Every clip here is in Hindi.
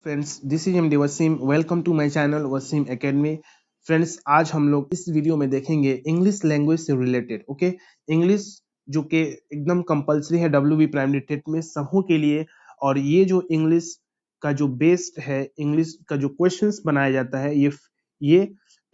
Friends, this is MD Wasim. Welcome to my channel Wasim academy. Friends, आज हम लोग इस वीडियो में देखेंगे इंग्लिश लैंग्वेज से रिलेटेड। ओके, इंग्लिश जो कि एकदम कंपलसरी है WB प्राइमरी टेट में सबों के लिए। और ये जो इंग्लिश का जो बेस्ड है, इंग्लिश का जो क्वेश्चंस बनाया जाता है, ये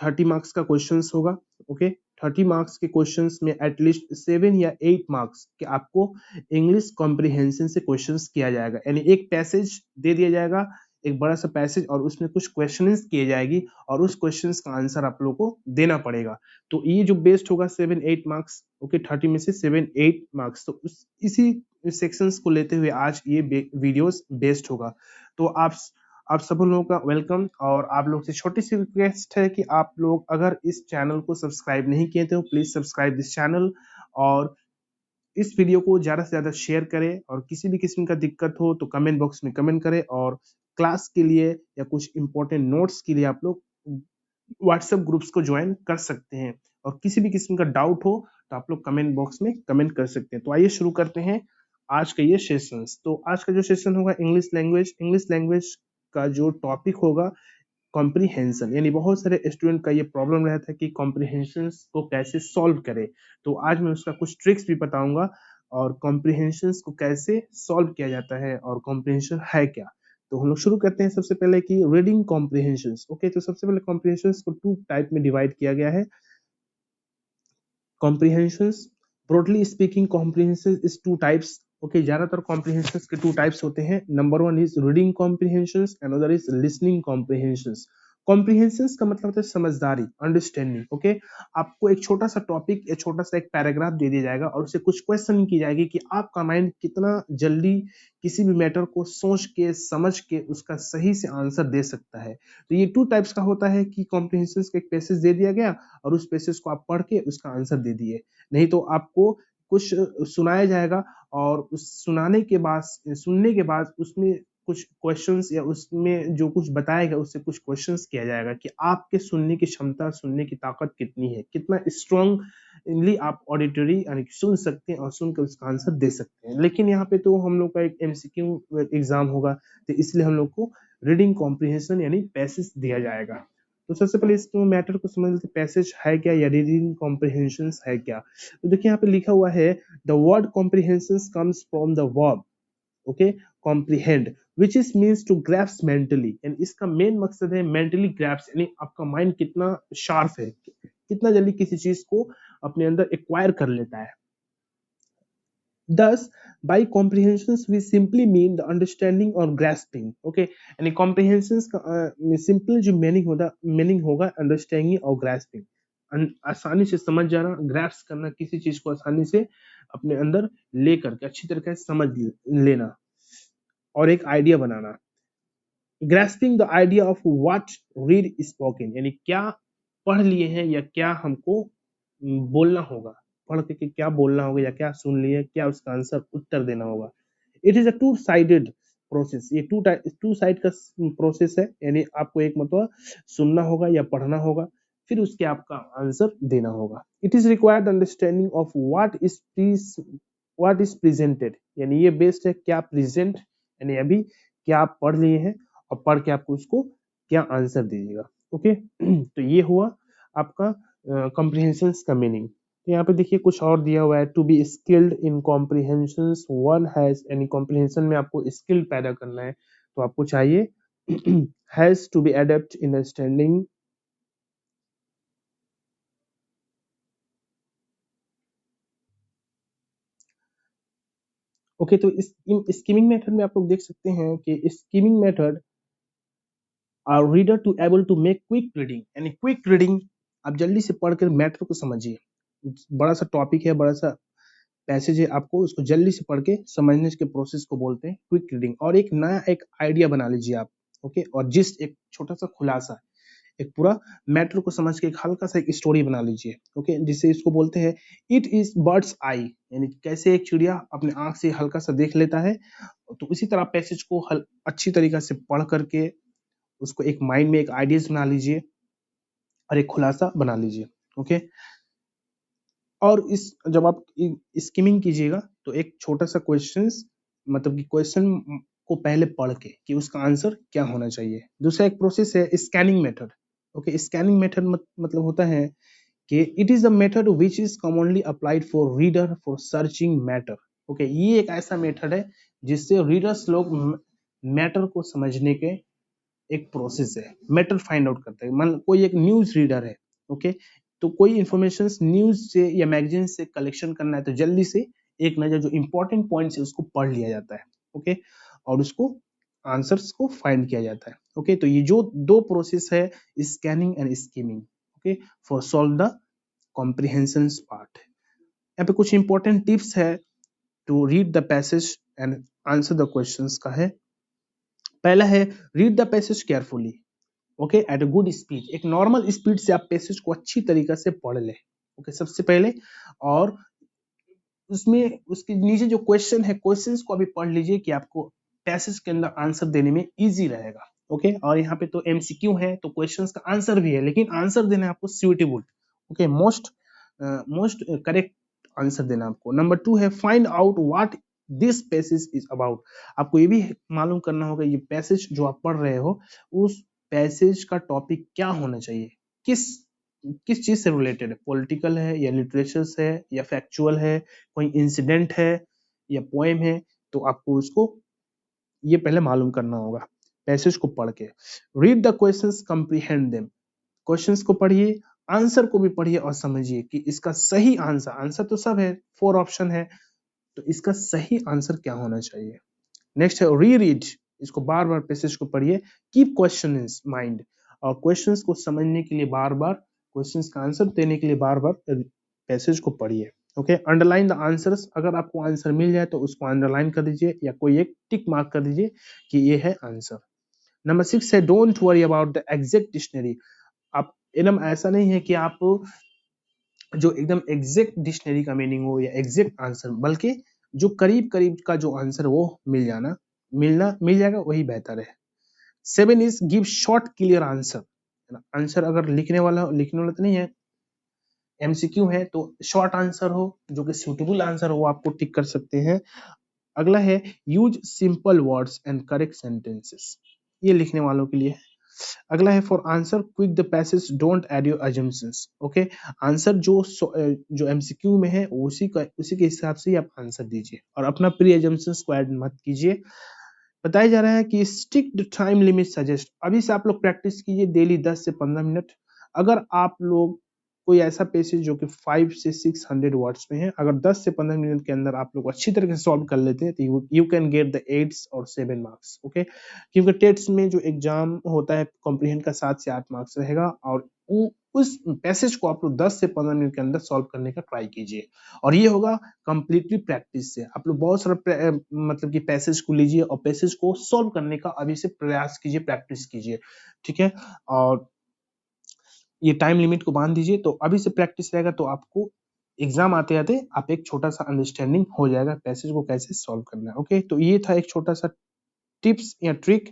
30 मार्क्स का क्वेश्चंस होगा। ओके, 30 मार्क्स के क्वेश्चंस में एटलीस्ट 7 या 8 मार्क्स के आपको इंग्लिश कॉम्प्रिहेंशन से क्वेश्चंस किया जाएगा। यानी एक पैसेज दे दिया जाएगा, एक बड़ा सा पैसेज, और उसमें कुछ क्वेश्चंस किए जाएगी और उस क्वेश्चंस का आंसर आप लोगों को देना पड़ेगा। तो ये जो बेस्ड होगा 7-8 मार्क्स। ओके, 30 में से 7-8 मार्क्स, तो इसी सेक्शंस को लेते हुए आज ये वीडियोस बेस्ड होगा। तो आप सब लोगों का वेलकम। और आप लोग से छोटी सी रिक्वेस्ट है कि आप लोग अगर इस चैनल को सब्सक्राइब नहीं किए तो प्लीज सब्सक्राइब दिस चैनल, और इस वीडियो को ज्यादा से ज्यादा शेयर करें। और किसी भी किस्म का दिक्कत हो तो कमेंट बॉक्स में कमेंट करें। और क्लास के लिए या कुछ इंपॉर्टेंट नोट्स के लिए आप लोग व्हाट्सएप ग्रुप्स को ज्वाइन कर सकते हैं। और किसी भी किस्म का डाउट हो तो आप लोग कमेंट बॉक्स में कमेंट कर सकते हैं। तो आइए शुरू करते हैं आज का ये सेशंस। तो आज का जो सेशन होगा इंग्लिश लैंग्वेज का जो टॉपिक होगा कॉम्प्रिहेंशन। यानी बहुत सारे स्टूडेंट का ये प्रॉब्लम रहता है कि कॉम्प्रिहेंशन को कैसे सॉल्व करें। तो आज मैं उसका कुछ ट्रिक्स भी बताऊंगा और कॉम्प्रिहेंशन को कैसे सॉल्व किया जाता है और कॉम्प्रिहेंशन है क्या। तो हम लोग शुरू करते हैं सबसे पहले कि रीडिंग कॉम्प्रिहेंशन। ओके, तो सबसे पहले कॉम्प्रिहेंशन को 2 टाइप में डिवाइड किया गया है। Comprehension, broadly speaking, comprehension is 2 types. Okay, ज्यादातर कॉम्प्रिहेंशन के 2 टाइप्स होते हैं। Number 1 is reading comprehension, another is listening comprehension. Comprehension का मतलब होता है समझदारी, अंडरस्टैंडिंग। ओके, आपको एक छोटा सा टॉपिक या छोटा सा एक पैराग्राफ दे दिया जाएगा और उससे कुछ क्वेश्चन की जाएगी कि आपका माइंड कितना जल्दी किसी भी मैटर को सोच के समझ के उसका सही से आंसर दे सकता है। तो ये 2 टाइप्स का होता है कि कॉम्प्रिहेंशन का एक पैसेज दे दिया गया और उस पैसेज को आप पढ़ के उसका आंसर दे दिए। नहीं तो आपको कुछ सुनाया जाएगा और उस सुनने के बाद उसमें कुछ क्वेश्चंस या उसमें जो कुछ बताया गया उससे कुछ क्वेश्चंस किया जाएगा कि आपके सुनने की क्षमता, सुनने की ताकत कितनी है, कितना स्ट्रांगली आप ऑडिटरी यानी सुन सकते हैं और सुनकर उसका आंसर दे सकते हैं। लेकिन यहाँ पे तो हम लोग का एक MCQ एग्जाम होगा, तो इसलिए हम लोग को रीडिंग कॉम्प्रिहेंशन यानी पैसेज दिया जाएगा। तो सबसे पहले इस मैटर को समझ लेते, पैसेज है क्या या रीडिंग कॉम्प्रिहेंशन है क्या। तो देखिए यहाँ पे लिखा हुआ है the word comprehension comes from the verb, okay, comprehend which is means to grasp mentally. And इसका मेन मकसद है मेंटली ग्रैप्स, यानी आपका माइंड कितना शार्प है, कितना जल्दी किसी चीज को अपने अंदर एक्वायर कर लेता है। Thus, by comprehensions we simply mean the understanding or grasping. Okay, यानी comprehensions का सिंपल जो मीनिंग होगा अंडरस्टैंडिंग और ग्रास्पिंग, आसानी से समझ जाना, ग्रैप्स करना, किसी चीज को आसानी से अपने अंदर लेकर के अच्छी तरह से समझ लेना और एक idea banana. Grasping the idea of what read spoken, यानी क्या पढ़ लिए हैं या क्या हमको बोलना होगा, पढ़ के क्या बोलना होगा या क्या सुन लिए, क्या उसका आंसर उत्तर देना होगा। It is a two sided process, ये टू साइड का प्रोसेस है। यानी आपको एक मतलब सुनना होगा या पढ़ना होगा, फिर उसके आपका आंसर देना होगा। It is required understanding of what is presented, यानी ये बेस्ड है क्या प्रेजेंट, यानी अभी क्या आप पढ़ लिए हैं और पढ़ के आपको उसको क्या आंसर दीजिएगा। ओके, तो ये हुआ आपका कॉम्प्रिहेंशन का मीनिंग। तो यहाँ पे देखिए कुछ और दिया हुआ है, to be skilled in comprehension one has, यानी कॉम्प्रिहेंशन में आपको स्किल पैदा करना है तो आपको चाहिए has to be adept in understanding. Okay, तो इस स्कीमिंग मेथड में आप लोग देख सकते हैं कि skimming method are reader to able to make quick reading, यानी क्विक रीडिंग आप जल्दी से पढ़कर मैटर को समझिए। बड़ा सा टॉपिक है, बड़ा सा पैसेज है, आपको उसको जल्दी से पढ़ के समझने के प्रोसेस को बोलते हैं क्विक रीडिंग। और एक नया एक आइडिया बना लीजिए आप। ओके, और जिस एक छोटा सा खुलासा, एक पूरा मैटर को समझ के एक हल्का सा एक स्टोरी बना लीजिए। ओके, जिसे इसको बोलते हैं इट इज बर्ड्स आई, यानी कैसे एक चिड़िया अपने आंख से हल्का सा देख लेता है। तो इसी तरह पैसेज को अच्छी तरीके से पढ़ करके उसको एक माइंड में एक आइडियाज बना लीजिए और एक खुलासा बना लीजिए। ओके, और इस जब आप स्कीमिंग कीजिएगा तो एक छोटा सा क्वेश्चन, मतलब कि क्वेश्चन को पहले पढ़ के कि उसका आंसर क्या होना चाहिए। दूसरा एक प्रोसेस है scanning method. Okay, scanning method मतलब होता है कि it is a method which is commonly applied for reader for searching matter. Okay, ये एक ऐसा मेथड है जिससे रीडर्स लोग मैटर को समझने के एक प्रोसेस है, मैटर फाइंड आउट करते हैं। मान कोई एक न्यूज रीडर है, ओके, तो कोई इंफॉर्मेशन न्यूज से या मैगजीन से कलेक्शन करना है तो जल्दी से एक नजर जो इंपॉर्टेंट पॉइंट्स है उसको पढ़ लिया जाता है, ओके, और उसको आंसर्स को फाइंड किया जाता है। ओके, तो ये जो दो प्रोसेस है, scanning and skimming, okay, for solve the comprehension part. यहाँ पे कुछ इंपॉर्टेंट टिप्स है to read the passage and answer the questions का है। पहला है read the passage carefully, okay, at a good speed. एक नॉर्मल स्पीड से आप पैसेज को अच्छी तरीके से पढ़ ले, ओके, सबसे पहले। और उसमें उसके नीचे जो क्वेश्चन है, क्वेश्चंस को अभी पढ़ लीजिए कि आपको पैसेज के अंदर आंसर देने में इजी रहेगा, ओके। और यहाँ पे तो एमसीक्यू है तो क्वेश्चंस का आंसर भी है, लेकिन आंसर देना है आपको suitable, okay, most correct answer देना आपको। नंबर 2 है find out what this passage is about. आपको ये भी मालूम करना होगा ये पैसेज जो आप पढ़ रहे हो उस पैसेज का टॉपिक क्या होना चाहिए, किस किस चीज से रिलेटेड है, पॉलिटिकल है या लिटरेचर है या फैक्चुअल है, कोई इंसिडेंट है या पोएम है। तो आपको उसको ये पहले मालूम करना होगा पैसेज को पढ़ के। Read the questions, comprehend them. Questions को पढ़िए, आंसर को भी पढ़िए और समझिए कि इसका सही आंसर, आंसर तो सब है, 4 ऑप्शन है, तो इसका सही आंसर क्या होना चाहिए। नेक्स्ट है री रीड, इसको बार बार पैसेज को पढ़िए। कीप क्वेश्चन इन माइंड, और क्वेश्चंस को समझने के लिए बार बार, क्वेश्चंस का आंसर देने के लिए बार बार पैसेज को पढ़िए, ओके। अंडरलाइन द आंसर्स, अगर आपको आंसर मिल जाए तो उसको अंडरलाइन कर दीजिए या कोई एक टिक मार्क कर दीजिए कि ये है आंसर। नंबर 6 है don't worry about the exact dictionary. आप एकदम ऐसा नहीं है कि आप जो एकदम एग्जैक्ट डिक्शनरी का मीनिंग हो या एग्जैक्ट आंसर, बल्कि जो करीब करीब का जो आंसर वो मिल जाएगा वही बेहतर है। 7 is give short clear answer. Answer अगर लिखने वाला तो नहीं है, एमसीक्यू है तो शॉर्ट आंसर हो, जो कि सुटेबल आंसर हो आपको टिक कर सकते हैं। अगला है use simple words and correct sentences, ये लिखने वालों के लिए है। अगला है for answer quick the passage don't add your assumptions, okay. Answer जो एमसीक्यू में है उसी के हिसाब से ही आप आंसर दीजिए और अपना प्री अजम्पशंस को ऐड मत कीजिए। बताया जा रहा है कि stick the time limit suggest. अभी से आप लोग प्रैक्टिस कीजिए डेली 10 से 15 मिनट। अगर आप लोग कोई ऐसा पेसेज जो कि 5 से 600 वर्ड्स में है, अगर 10 से 15 मिनट के अंदर आप लोग अच्छी तरह से सॉल्व कर लेते हैं तो यू कैन गेट द 8 और 7 मार्क्स, ओके। क्योंकि टेट्स में जो एग्जाम होता है कॉम्प्रिहेंड का 7 से 8 मार्क्स रहेगा, और उस पैसेज को आप लोग 10 से 15 मिनट के अंदर सॉल्व करने का ट्राई कीजिए। और ये होगा कंप्लीटली प्रैक्टिस से। आप लोग बहुत सारा मतलब कि पैसेज को लीजिए और पैसेज को सॉल्व करने का अभी से प्रयास कीजिए, प्रैक्टिस कीजिए, ठीक है। और ये टाइम लिमिट को बांध दीजिए, तो अभी से प्रैक्टिस रहेगा तो आपको एग्जाम आते आते आप एक छोटा सा अंडरस्टैंडिंग हो जाएगा पैसेज को कैसे सॉल्व करना है, ओके। तो ये था एक छोटा सा टिप्स या trick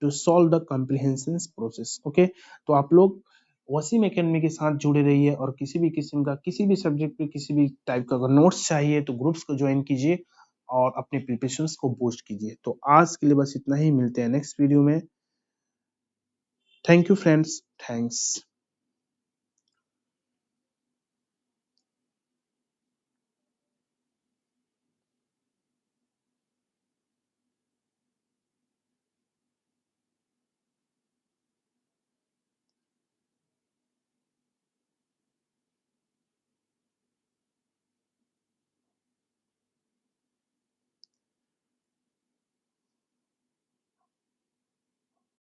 to solve the comprehension process, okay. तो आप लोग वसीम एकेडमी के साथ जुड़े रहिए और किसी भी किस्म का, किसी भी सब्जेक्ट पे, किसी भी टाइप का अगर नोट्स चाहिए तो ग्रुप्स को ज्वाइन कीजिए और अपने प्रिपरेशंस को बूस्ट कीजिए। तो आज के लिए बस इतना ही, मिलते हैं नेक्स्ट वीडियो में। Thank you friends, thanks.